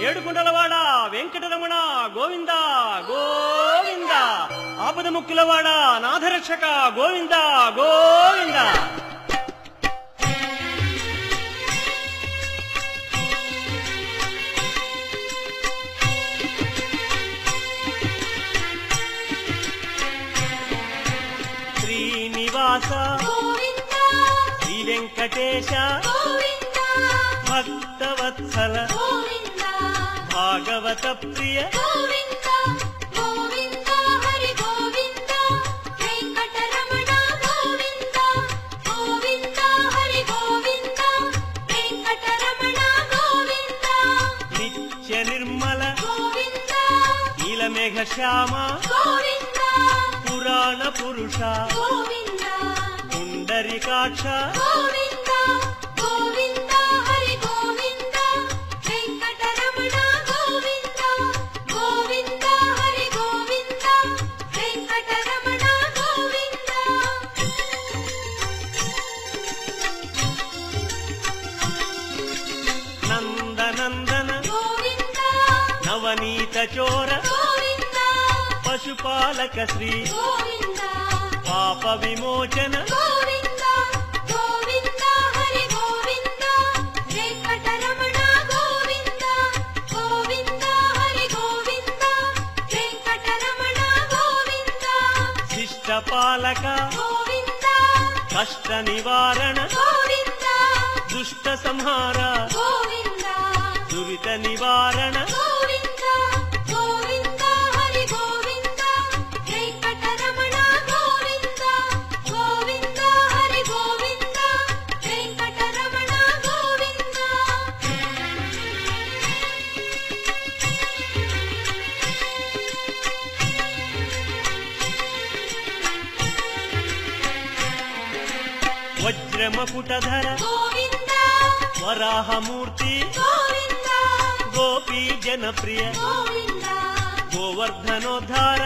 ఏడుకొండలవాడ వెంకటరమణ గోవింద గోవింద, ఆపద ముక్కులవాడ నాథరక్షక గోవింద గోవింద. శ్రీనివాస శ్రీ వెంకటేశ భక్తవత్సల భాగవత ప్రియ నిత్య నిర్మల నీలమేఘ శ్యామ పురాణ పురుష పుండరీకాక్ష నందనందన నవనీత చోర పశుపాలక శ్రీ పాప విమోచన శిష్టపాలక కష్ట నివారణ దుష్ట సంహార దురిత నివారణ వజ్రమకుటధర వరాహమూర్తి గోపీ జనప్రియ గోవర్ధనోద్ధార